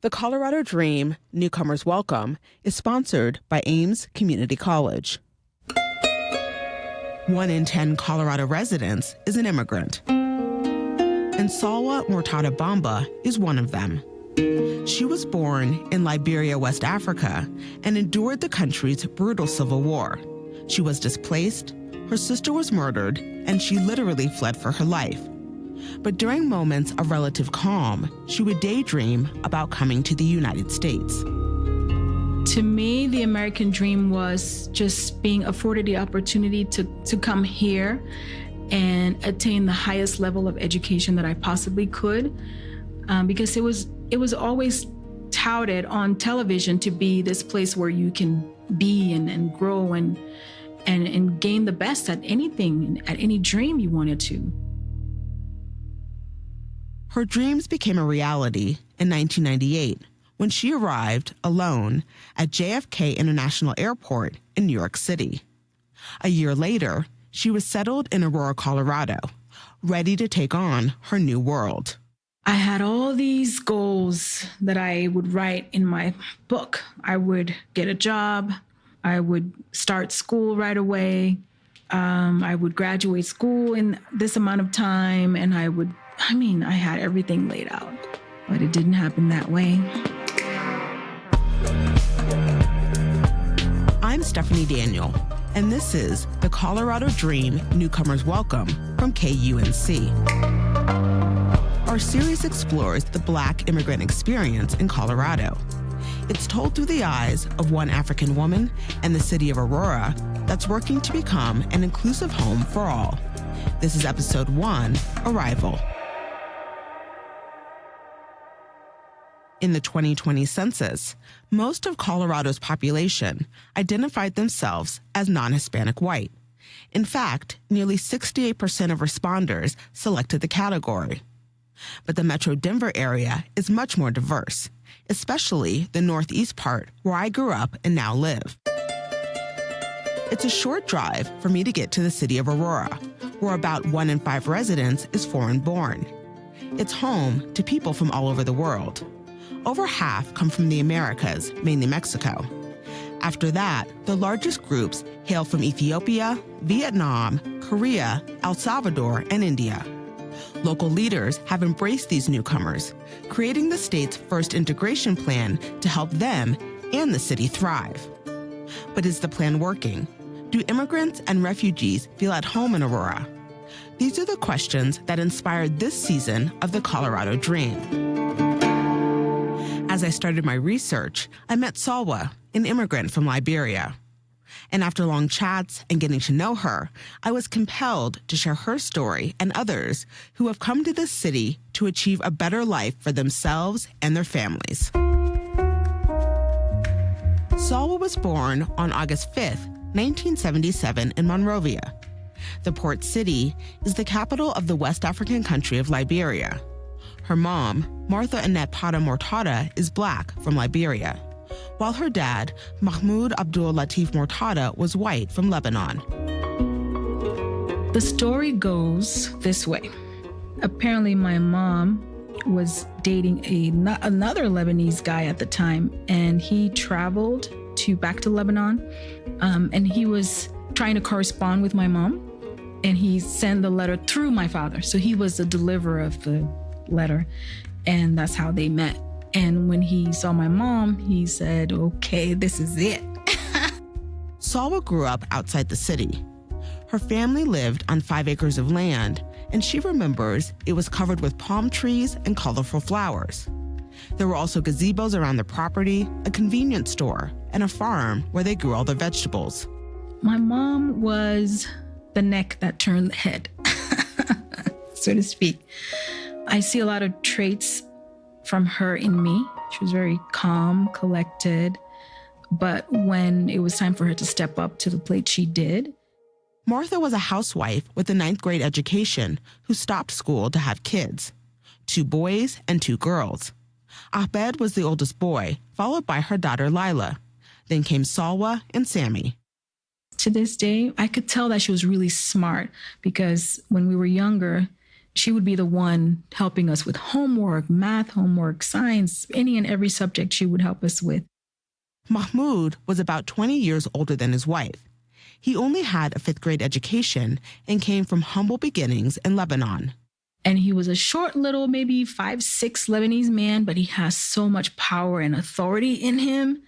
The Colorado Dream Newcomers Welcome is sponsored by Ames Community College. 1 in 10 Colorado residents is an immigrant, and Salwa Mourtada Bamba is one of them. She was born in Liberia, West Africa, and endured the country's brutal civil war. She was displaced, her sister was murdered, and she literally fled for her life. But during moments of relative calm, she would daydream about coming to the United States. To me, the American dream was just being afforded the opportunity to come here and attain the highest level of education that I possibly could, because it was always touted on television to be this place where you can be and grow and gain the best at anything, at any dream you wanted to. Her dreams became a reality in 1998 when she arrived alone at JFK International Airport in New York City. A year later, she was settled in Aurora, Colorado, ready to take on her new world. I had all these goals that I would write in my book. I would get a job. I would start school right away. I would graduate school in this amount of time, and I had everything laid out, but it didn't happen that way. I'm Stephanie Daniel, and this is the Colorado Dream Newcomers Welcome from KUNC. Our series explores the Black immigrant experience in Colorado. It's told through the eyes of one African woman and the city of Aurora that's working to become an inclusive home for all. This is episode 1, Arrival. In the 2020 census, most of Colorado's population identified themselves as non-Hispanic white. In fact, nearly 68% of responders selected the category. But the Metro Denver area is much more diverse, especially the northeast part where I grew up and now live. It's a short drive for me to get to the city of Aurora, where about 1 in 5 residents is foreign-born. It's home to people from all over the world. Over half come from the Americas, mainly Mexico. After that, the largest groups hail from Ethiopia, Vietnam, Korea, El Salvador, and India. Local leaders have embraced these newcomers, creating the state's first integration plan to help them and the city thrive. But is the plan working? Do immigrants and refugees feel at home in Aurora? These are the questions that inspired this season of the Colorado Dream. As I started my research, I met Salwa, an immigrant from Liberia. And after long chats and getting to know her, I was compelled to share her story and others who have come to this city to achieve a better life for themselves and their families. Salwa was born on August 5th, 1977 in Monrovia. The port city is the capital of the West African country of Liberia. Her mom, Martha Annette Pata Mourtada, is Black from Liberia, while her dad, Mahmoud Abdul Latif Mourtada, was white from Lebanon. The story goes this way. Apparently, my mom was dating another Lebanese guy at the time, and he traveled back to Lebanon, and he was trying to correspond with my mom, and he sent the letter through my father. So he was the deliverer of the letter, and that's how they met. And when he saw my mom, he said, okay, this is it. Salwa grew up outside the city. Her family lived on 5 acres of land, and she remembers it was covered with palm trees and colorful flowers. There were also gazebos around the property, a convenience store, and a farm where they grew all their vegetables. My mom was the neck that turned the head, so to speak. I see a lot of traits from her in me. She was very calm, collected, but when it was time for her to step up to the plate, she did. Martha was a housewife with a 9th grade education who stopped school to have kids, 2 boys and 2 girls. Ahmed was the oldest boy, followed by her daughter Lila. Then came Salwa and Sammy. To this day, I could tell that she was really smart because when we were younger, She would be the one helping us with homework, math homework, science, any and every subject she would help us with. Mahmoud was about 20 years older than his wife. He only had a 5th grade education and came from humble beginnings in Lebanon. And he was a short little, maybe 5'6" Lebanese man, but he has so much power and authority in him.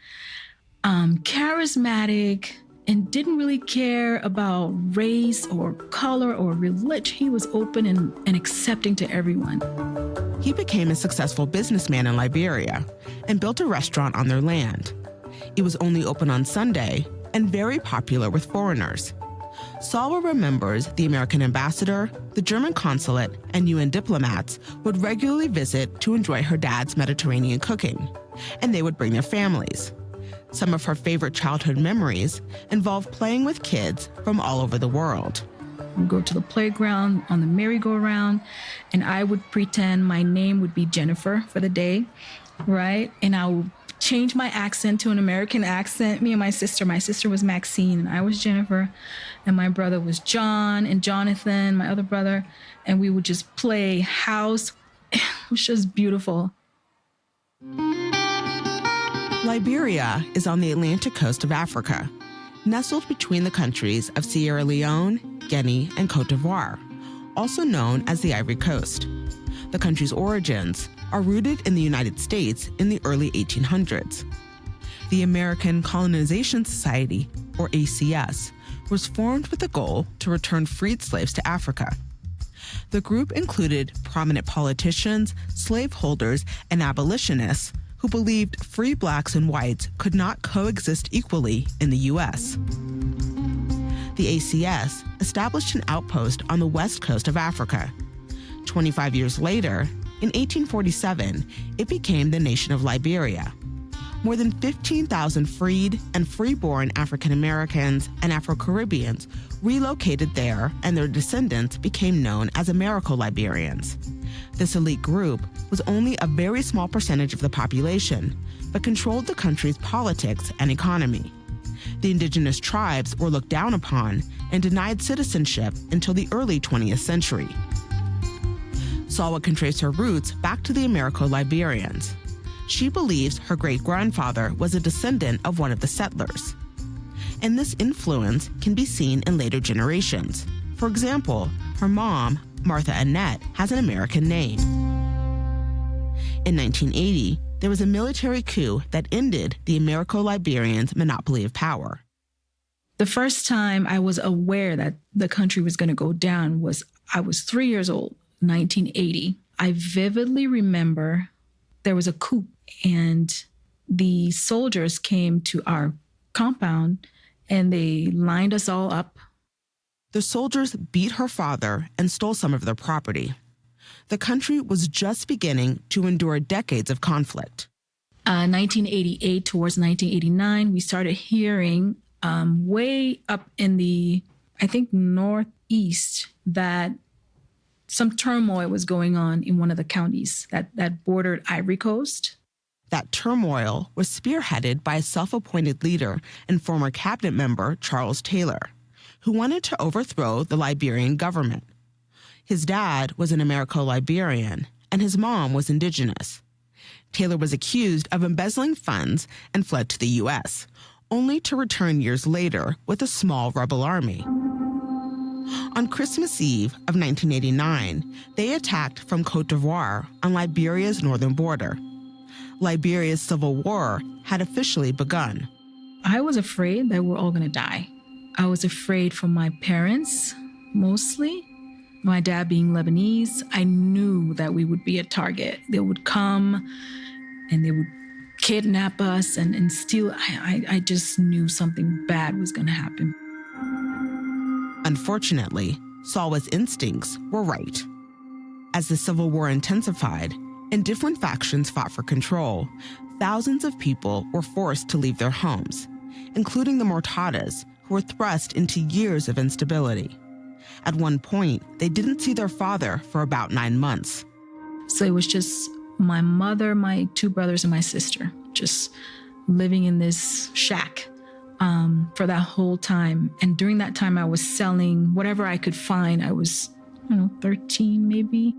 Charismatic, and didn't really care about race or color or religion. He was open and accepting to everyone. He became a successful businessman in Liberia and built a restaurant on their land. It was only open on Sunday and very popular with foreigners. Salwa remembers the American ambassador, the German consulate, and UN diplomats would regularly visit to enjoy her dad's Mediterranean cooking, and they would bring their families. Some of her favorite childhood memories involve playing with kids from all over the world. We'd go to the playground on the merry-go-round, and I would pretend my name would be Jennifer for the day, right? And I would change my accent to an American accent. Me and my sister was Maxine, and I was Jennifer, and my brother was John, and Jonathan, my other brother, and we would just play house. It was just beautiful. Liberia is on the Atlantic coast of Africa, nestled between the countries of Sierra Leone, Guinea, and Cote d'Ivoire, also known as the Ivory Coast. The country's origins are rooted in the United States in the early 1800s. The American Colonization Society, or ACS, was formed with the goal to return freed slaves to Africa. The group included prominent politicians, slaveholders, and abolitionists who believed free blacks and whites could not coexist equally in the U.S. The ACS established an outpost on the west coast of Africa. 25 years later, in 1847, it became the nation of Liberia. More than 15,000 freed and free-born African Americans and Afro-Caribbeans relocated there, and their descendants became known as Americo-Liberians. This elite group was only a very small percentage of the population, but controlled the country's politics and economy. The indigenous tribes were looked down upon and denied citizenship until the early 20th century. Salwa can trace her roots back to the Americo-Liberians. She believes her great-grandfather was a descendant of one of the settlers. And this influence can be seen in later generations. For example, her mom, Martha Annette, has an American name. In 1980, there was a military coup that ended the Americo-Liberians' monopoly of power. The first time I was aware that the country was going to go down was I was 3 years old, 1980. I vividly remember there was a coup and the soldiers came to our compound and they lined us all up. The soldiers beat her father and stole some of their property. The country was just beginning to endure decades of conflict. 1988 towards 1989, we started hearing way up in the, I think, northeast that some turmoil was going on in one of the counties that bordered Ivory Coast. That turmoil was spearheaded by a self-appointed leader and former cabinet member, Charles Taylor, who wanted to overthrow the Liberian government. His dad was an Americo-Liberian, and his mom was indigenous. Taylor was accused of embezzling funds and fled to the U.S., only to return years later with a small rebel army. On Christmas Eve of 1989, they attacked from Cote d'Ivoire on Liberia's northern border. Liberia's civil war had officially begun. I was afraid that we're all going to die. I was afraid for my parents, mostly. My dad being Lebanese, I knew that we would be a target. They would come and they would kidnap us and steal. I just knew something bad was going to happen. Unfortunately, Salwa's instincts were right. As the Civil War intensified and different factions fought for control, thousands of people were forced to leave their homes, including the Mourtadas, who were thrust into years of instability. At one point, they didn't see their father for about 9 months. So it was just my mother, my 2 brothers, and my sister, just living in this shack for that whole time. And during that time, I was selling whatever I could find. I was 13 maybe.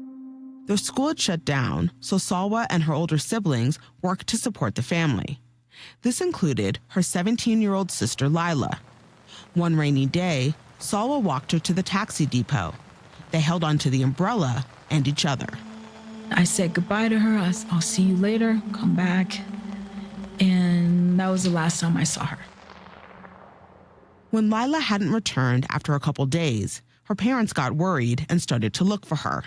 Their school had shut down, so Salwa and her older siblings worked to support the family. This included her 17-year-old sister, Lila. One rainy day, Salwa walked her to the taxi depot. They held onto the umbrella and each other. I said goodbye to her. I'll see you later. Come back. And that was the last time I saw her. When Lila hadn't returned after a couple days, her parents got worried and started to look for her.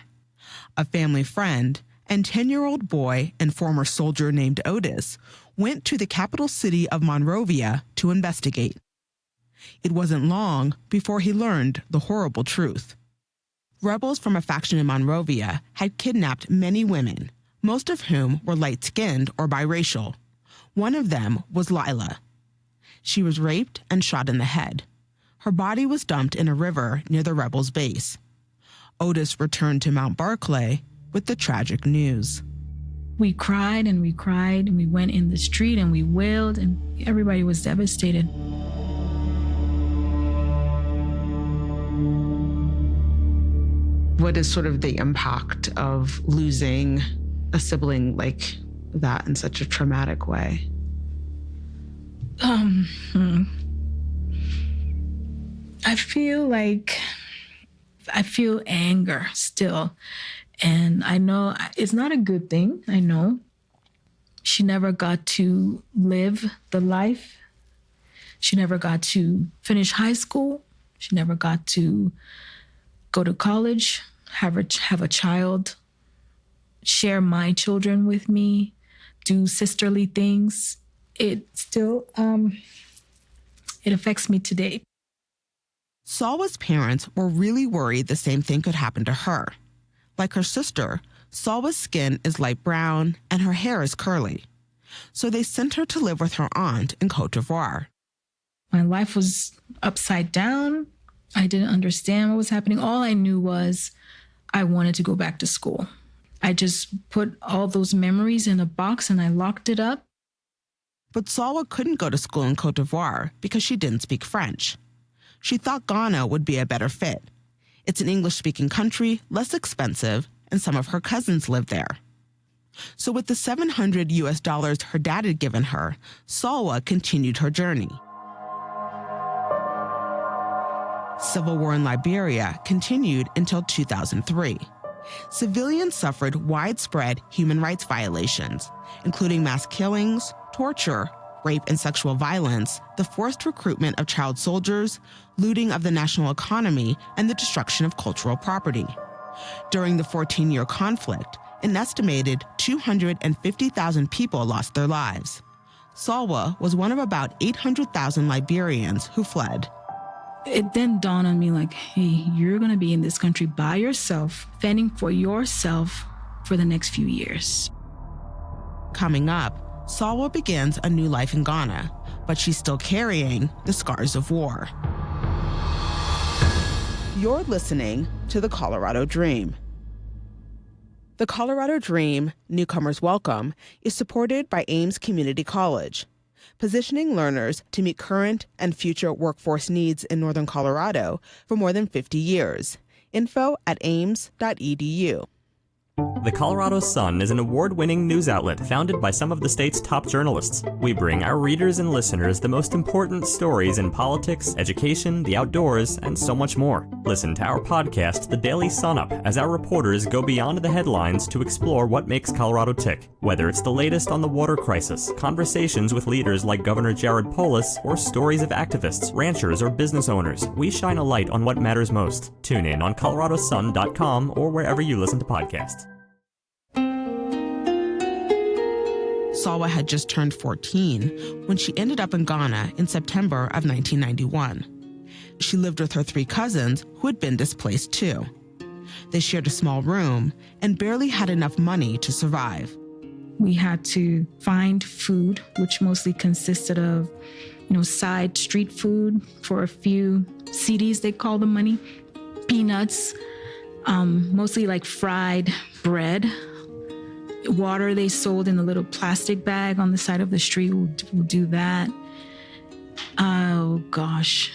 A family friend and 10-year-old boy and former soldier named Otis went to the capital city of Monrovia to investigate. It wasn't long before he learned the horrible truth. Rebels from a faction in Monrovia had kidnapped many women, most of whom were light-skinned or biracial. One of them was Lila. She was raped and shot in the head. Her body was dumped in a river near the rebels' base. Otis returned to Mount Barclay with the tragic news. We cried and we cried, and we went in the street and we wailed, and everybody was devastated. What is sort of the impact of losing a sibling like that in such a traumatic way? I feel anger still. And I know it's not a good thing. I know she never got to live the life. She never got to finish high school. She never got to go to college, have a child, share my children with me, do sisterly things. It still, it affects me today. Salwa's parents were really worried the same thing could happen to her. Like her sister, Salwa's skin is light brown and her hair is curly. So they sent her to live with her aunt in Côte d'Ivoire. My life was upside down. I didn't understand what was happening. All I knew was I wanted to go back to school. I just put all those memories in a box and I locked it up. But Salwa couldn't go to school in Côte d'Ivoire because she didn't speak French. She thought Ghana would be a better fit. It's an English-speaking country, less expensive, and some of her cousins live there. So with the $700 her dad had given her, Salwa continued her journey. Civil war in Liberia continued until 2003. Civilians suffered widespread human rights violations, including mass killings, torture, rape and sexual violence, the forced recruitment of child soldiers, looting of the national economy, and the destruction of cultural property. During the 14-year conflict, an estimated 250,000 people lost their lives. Salwa was one of about 800,000 Liberians who fled. It then dawned on me like, hey, you're going to be in this country by yourself, fending for yourself for the next few years. Coming up, Salwa begins a new life in Ghana, but she's still carrying the scars of war. You're listening to The Colorado Dream. The Colorado Dream, Newcomers Welcome, is supported by Ames Community College, positioning learners to meet current and future workforce needs in Northern Colorado for more than 50 years. Info at ames.edu. The Colorado Sun is an award-winning news outlet founded by some of the state's top journalists. We bring our readers and listeners the most important stories in politics, education, the outdoors, and so much more. Listen to our podcast, The Daily Sun-Up, as our reporters go beyond the headlines to explore what makes Colorado tick. Whether it's the latest on the water crisis, conversations with leaders like Governor Jared Polis, or stories of activists, ranchers, or business owners, we shine a light on what matters most. Tune in on coloradosun.com or wherever you listen to podcasts. Salwa had just turned 14 when she ended up in Ghana in September of 1991. She lived with her 3 cousins who had been displaced too. They shared a small room and barely had enough money to survive. We had to find food, which mostly consisted of, side street food for a few CDs, they call them money, peanuts, mostly like fried bread. Water they sold in a little plastic bag on the side of the street. We'll do that. Oh gosh,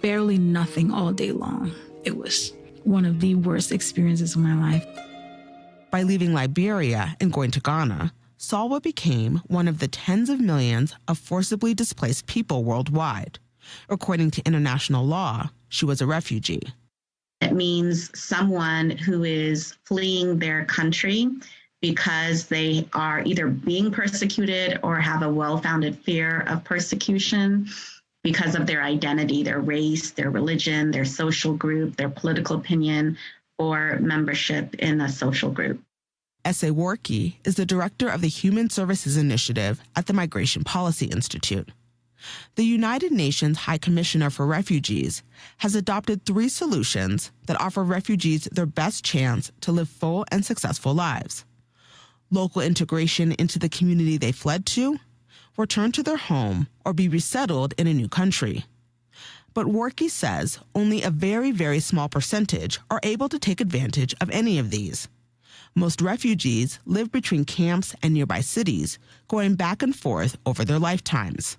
barely nothing all day long. It was one of the worst experiences of my life. By leaving Liberia and going to Ghana, Salwa became one of the tens of millions of forcibly displaced people worldwide. According to international law, she was a refugee. It means someone who is fleeing their country because they are either being persecuted or have a well-founded fear of persecution because of their identity, their race, their religion, their social group, their political opinion, or membership in a social group. S.A. Warkey is the director of the Human Services Initiative at the Migration Policy Institute. The United Nations High Commissioner for Refugees has adopted 3 solutions that offer refugees their best chance to live full and successful lives: local integration into the community they fled to, return to their home, or be resettled in a new country. But Warkey says only a very, very small percentage are able to take advantage of any of these. Most refugees live between camps and nearby cities, going back and forth over their lifetimes.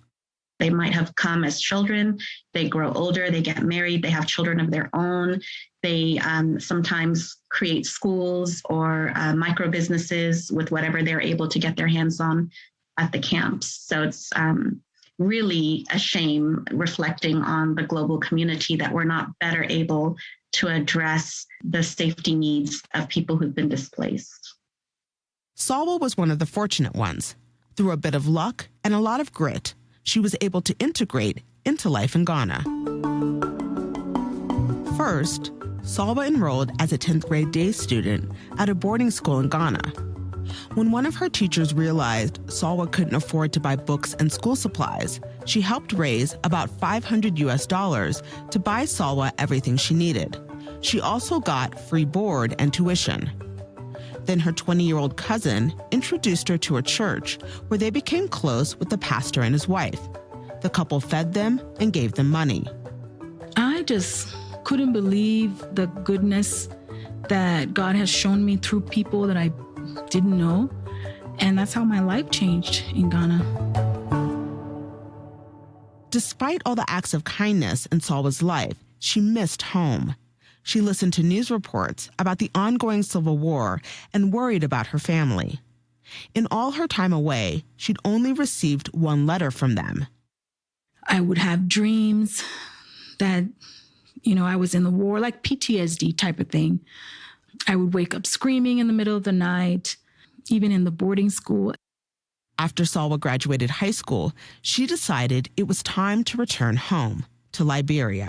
They might have come as children, they grow older, they get married, they have children of their own. They sometimes create schools or micro businesses with whatever they're able to get their hands on at the camps. So it's really a shame, reflecting on the global community, that we're not better able to address the safety needs of people who've been displaced. Salwa was one of the fortunate ones. Through a bit of luck and a lot of grit, she was able to integrate into life in Ghana. First, Salwa enrolled as a 10th grade day student at a boarding school in Ghana. When one of her teachers realized Salwa couldn't afford to buy books and school supplies, she helped raise about $500 to buy Salwa everything she needed. She also got free board and tuition. Then her 20-year-old cousin introduced her to a church where they became close with the pastor and his wife. The couple fed them and gave them money. I just couldn't believe the goodness that God has shown me through people that I didn't know. And that's how my life changed in Ghana. Despite all the acts of kindness in Salwa's life, she missed home. She listened to news reports about the ongoing civil war and worried about her family. In all her time away, she'd only received one letter from them. I would have dreams that, I was in the war, like PTSD type of thing. I would wake up screaming in the middle of the night, even in the boarding school. After Salwa graduated high school, she decided it was time to return home to Liberia.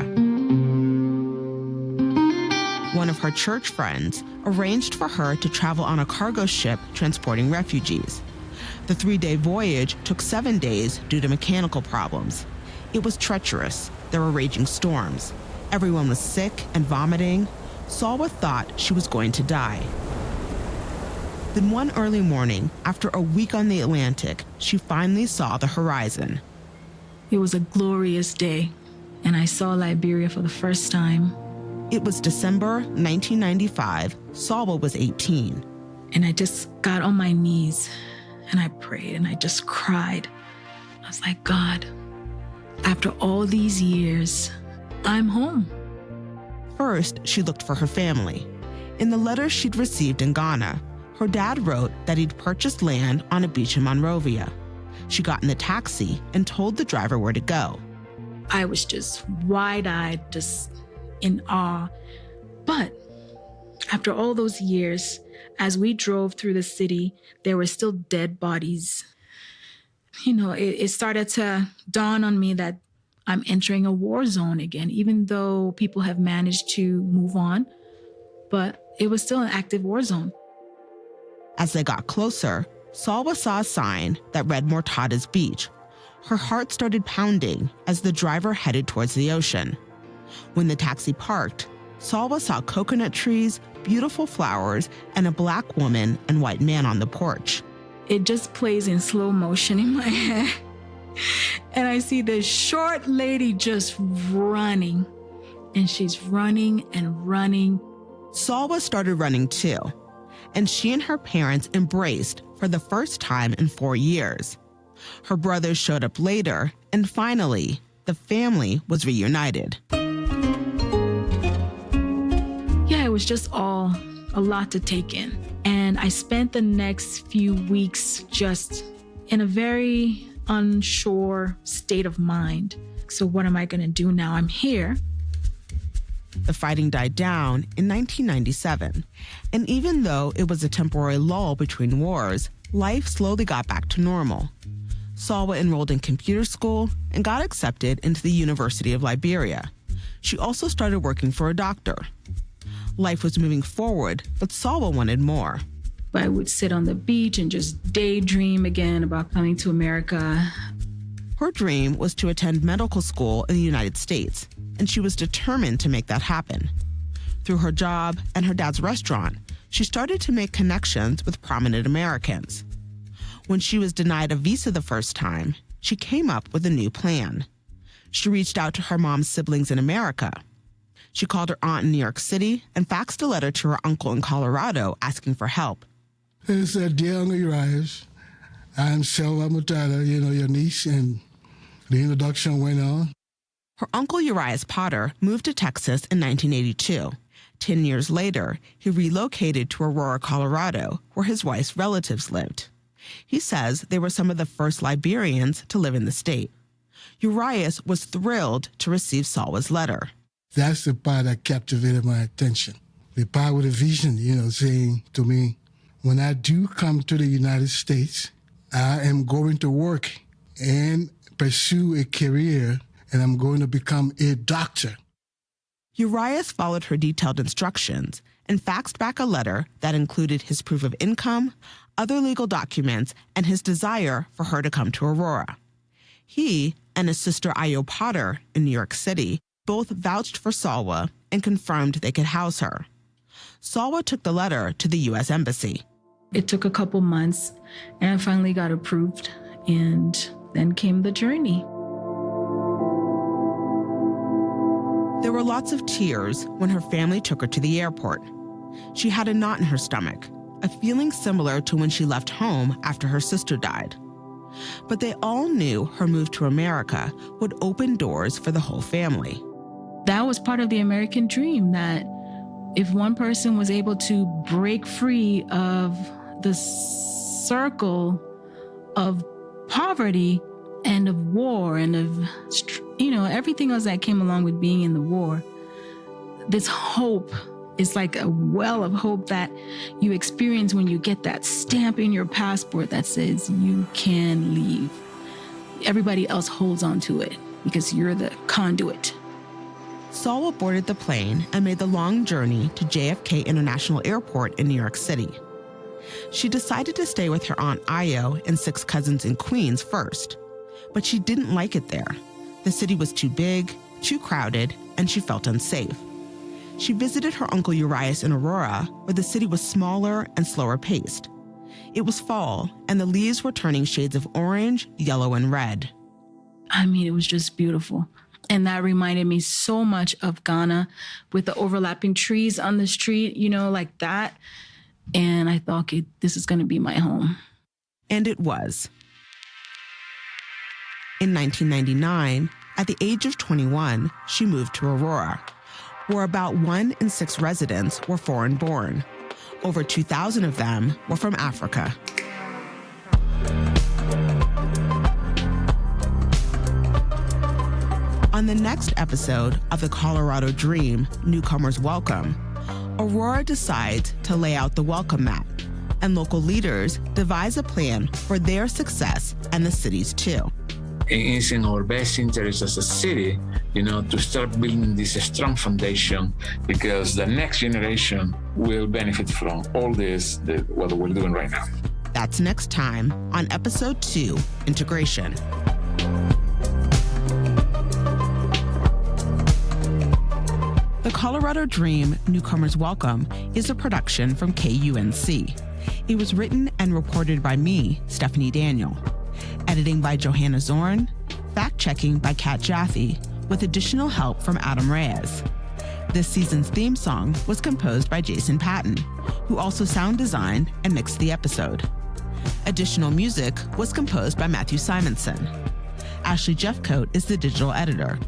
One of her church friends arranged for her to travel on a cargo ship transporting refugees. The 3-day voyage took 7 days due to mechanical problems. It was treacherous. There were raging storms. Everyone was sick and vomiting. Salwa thought she was going to die. Then one early morning, after a week on the Atlantic, she finally saw the horizon. It was a glorious day, and I saw Liberia for the first time. It was December 1995. Salwa was 18. And I just got on my knees and I prayed and I just cried. I was like, God, after all these years, I'm home. First, she looked for her family. In the letters she'd received in Ghana, her dad wrote that he'd purchased land on a beach in Monrovia. She got in the taxi and told the driver where to go. I was just wide-eyed, just in awe. But after all those years, as we drove through the city, there were still dead bodies. It started to dawn on me that I'm entering a war zone again, even though people have managed to move on, but it was still an active war zone. As they got closer, Salwa saw a sign that read Mourtada's Beach. Her heart started pounding as the driver headed towards the ocean. When the taxi parked, Salwa saw coconut trees, beautiful flowers, and a black woman and white man on the porch. It just plays in slow motion in my head. And I see this short lady just running. And she's running and running. Salwa started running too. And she and her parents embraced for the first time in 4 years. Her brothers showed up later, and finally, the family was reunited. Yeah, was just all a lot to take in. And I spent the next few weeks just in a very unsure state of mind. So what am I going to do now? I'm here. The fighting died down in 1997, and even though it was a temporary lull between wars, life slowly got back to normal. Salwa enrolled in computer school and got accepted into the University of Liberia. She also started working for a doctor. Life was moving forward, but Salwa wanted more. I would sit on the beach and just daydream again about coming to America. Her dream was to attend medical school in the United States, and she was determined to make that happen. Through her job and her dad's restaurant, she started to make connections with prominent Americans. When she was denied a visa the first time, she came up with a new plan. She reached out to her mom's siblings in America. She called her aunt in New York City and faxed a letter to her uncle in Colorado asking for help. It said, "Dear Uncle Urias, I'm Salwa Mourtada, your niece," and the introduction went on. Her uncle Urias Potter moved to Texas in 1982. 10 years later, he relocated to Aurora, Colorado, where his wife's relatives lived. He says they were some of the first Liberians to live in the state. Urias was thrilled to receive Salwa's letter. That's the part that captivated my attention. The part with a vision, saying to me, when I do come to the United States, I am going to work and pursue a career, and I'm going to become a doctor. Urias followed her detailed instructions and faxed back a letter that included his proof of income, other legal documents, and his desire for her to come to Aurora. He and his sister Ayo Potter in New York City both vouched for Salwa and confirmed they could house her. Salwa took the letter to the U.S. Embassy. It took a couple months, and I finally got approved, and then came the journey. There were lots of tears when her family took her to the airport. She had a knot in her stomach, a feeling similar to when she left home after her sister died. But they all knew her move to America would open doors for the whole family. That was part of the American dream, that if one person was able to break free of the circle of poverty and of war and of, everything else that came along with being in the war, this hope is like a well of hope that you experience when you get that stamp in your passport that says you can leave. Everybody else holds on to it because you're the conduit. Salwa boarded the plane and made the long journey to JFK International Airport in New York City. She decided to stay with her Aunt Ayo and 6 cousins in Queens first, but she didn't like it there. The city was too big, too crowded, and she felt unsafe. She visited her uncle Urias in Aurora, where the city was smaller and slower paced. It was fall, and the leaves were turning shades of orange, yellow, and red. It was just beautiful. And that reminded me so much of Ghana with the overlapping trees on the street, like that. And I thought, okay, this is going to be my home. And it was. In 1999, at the age of 21, she moved to Aurora, where about 1 in 6 residents were foreign-born. Over 2,000 of them were from Africa. On the next episode of the Colorado Dream, Newcomers Welcome, Aurora decides to lay out the welcome mat, and local leaders devise a plan for their success and the city's too. It's in our best interest as a city, to start building this strong foundation, because the next generation will benefit from all this, what we're doing right now. That's next time on Episode 2, Integration. The Colorado Dream, Newcomers Welcome is a production from KUNC. It was written and reported by me, Stephanie Daniel. Editing by Johanna Zorn. Fact-checking by Kat Jaffe, with additional help from Adam Reyes. This season's theme song was composed by Jason Patton, who also sound designed and mixed the episode. Additional music was composed by Matthew Simonson. Ashley Jeffcoat is the digital editor.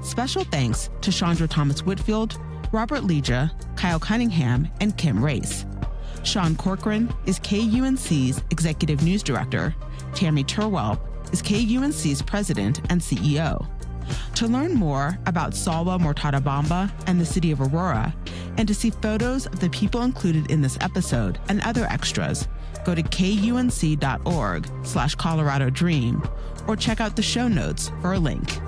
Special thanks to Chandra Thomas Whitfield, Robert Leja, Kyle Cunningham, and Kim Race. Sean Corcoran is KUNC's Executive News Director. Tammy Turwell is KUNC's President and CEO. To learn more about Salwa Mourtada Bamba and the city of Aurora, and to see photos of the people included in this episode and other extras, go to kunc.org/Colorado Dream or check out the show notes for a link.